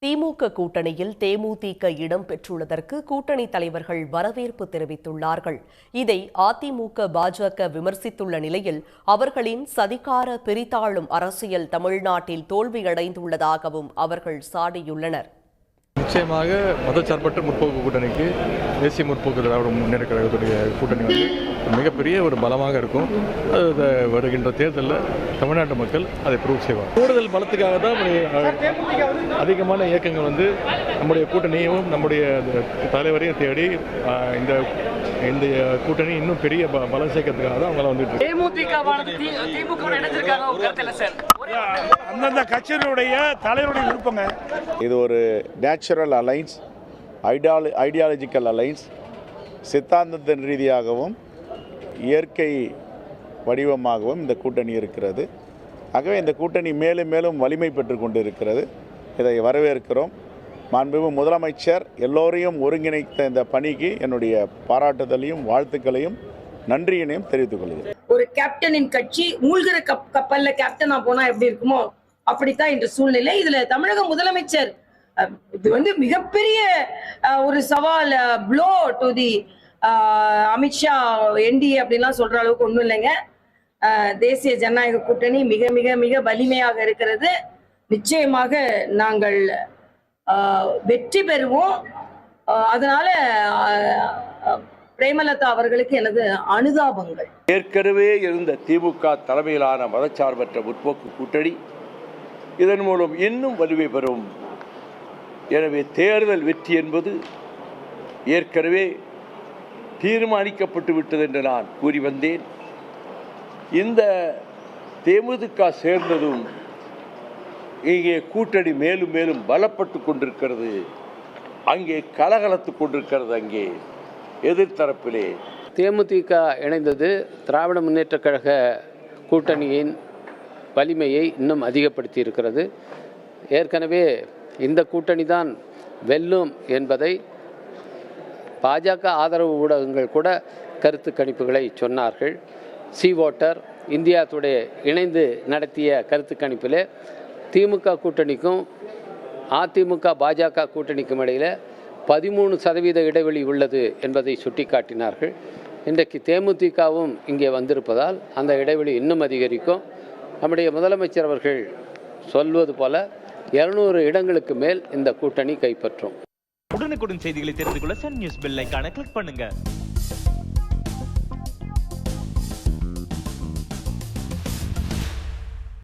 திமுக கூட்டணியில் தேமுதிக இடம் பெற்றுள்ளதற்கு கூட்டணி தலைவர்கள் வரவேற்பு தெரிவித்துள்ளார்கள். இதை அதிமுக, பாஜக விமர்சித்துள்ள நிலையில் அவர்களின் சதிகார பிரித்தாளும் அரசியல் தமிழ்நாட்டில் தோல்வியடைந்துள்ளதாகவும் அவர்கள் சாடியுள்ளனர். நிச்சயமாக மதச்சார்பற்ற முற்போக்கு கூட்டணிக்கு தேசிய முற்போக்கு திராவிட முன்னேற்ற கழகத்துடைய கூட்டணி மிகப்பெரிய ஒரு பலமாக இருக்கும். அது வருகின்ற தேர்தலில் தமிழ்நாட்டு மக்கள் அதை ப்ரூவ் செய்வார். கூடுதல் பலத்துக்காக தான் அதிகமான இயக்கங்கள் நம்முடைய கூட்டணியும் நம்முடைய தலைவரையும் தேடி இந்த கூட்டணி இன்னும் பெரிய பலம் சேர்க்கறதுக்காக தான் அவங்கள அந்தந்த கட்சியினுடைய தலைவருடைய விருப்பங்க. இது ஒரு நேச்சுரல் அலைன்ஸ், ஐடியாலஜிக்கல் அலைன்ஸ், சித்தாந்தத்தின் ரீதியாகவும் இயற்கை வடிவமாகவும் இந்த கூட்டணி இருக்கிறது. ஆகவே இந்த கூட்டணி மேலும் மேலும் வலிமை பெற்று கொண்டு இருக்கிறது. இதை வரவேற்கிறோம். மாண்புமிகு முதலமைச்சர் எல்லோரையும் ஒருங்கிணைத்த இந்த பணிக்கு என்னுடைய பாராட்டுதலையும் வாழ்த்துக்களையும் நன்றியினையும் தெரிவித்துக் கொள்கிறேன். ஒரு கேப்டனின் கட்சி மூழ்கிற கப்பல்ல கேப்டனா போனா எப்படி இருக்குமோ அப்படித்தான் இந்த சூழ்நிலை. இதுல தமிழக முதலமைச்சர் இது மிகப்பெரிய ஒரு சவால், flow to the Amit Shah, NDA அப்படின்லாம் சொல்ற அளவுக்கு ஒண்ணும் இல்லைங்க. தேசிய ஜனநாயக கூட்டணி மிக மிக மிக வலிமையாக இருக்கிறது. நிச்சயமாக நாங்கள் வெற்றி பெறுவோம். அதனால பிரேமலதா அவர்களுக்கு எனது அனுதாபங்கள். ஏற்கனவே இருந்த திமுக தலைமையிலான மதச்சார்பற்ற முற்போக்கு கூட்டணி இதன் மூலம் இன்னும் வலிமை பெறும். எனவே தேர்தல் வெற்றி என்பது ஏற்கனவே தீர்மானிக்கப்பட்டு விட்டது என்று நான் கூறி வந்தேன். இந்த தேமுதிக சேர்ந்ததும் இங்கே கூட்டணி மேலும் மேலும் பலப்பட்டு கொண்டிருக்கிறது. அங்கே கலகலத்து கொண்டிருக்கிறது. அங்கே எதிர்த்தரப்பிலே தேமுதிக இணைந்தது திராவிட முன்னேற்ற கழக கூட்டணியின் வலிமையை இன்னும் அதிகப்படுத்தி இருக்கிறது. ஏற்கனவே இந்த கூட்டணி தான் வெல்லும் என்பதை பாஜக ஆதரவு ஊடகங்கள் கூட கருத்து கணிப்புகளை சொன்னார்கள். சி வோட்டர், இந்தியா டுடே இணைந்து நடத்திய கருத்து கணிப்பில் திமுக கூட்டணிக்கும் அதிமுக, பாஜக கூட்டணிக்கும் இடையில் 13% இடைவெளி உள்ளது என்பதை சுட்டிக்காட்டினார்கள். இன்றைக்கு தேமுதிகவும் இங்கே வந்திருப்பதால் அந்த இடைவெளி இன்னும் அதிகரிக்கும். நம்முடைய முதலமைச்சர் அவர்கள் சொல்வது போல 200 இடங்களுக்கு மேல் இந்த கூட்டணி கைப்பற்றும். உடனுக்குடன் செய்திகளை தெரிந்து கொள்ள சன் நியூஸ் பெல் ஐகானை கிளிக் பண்ணுங்க.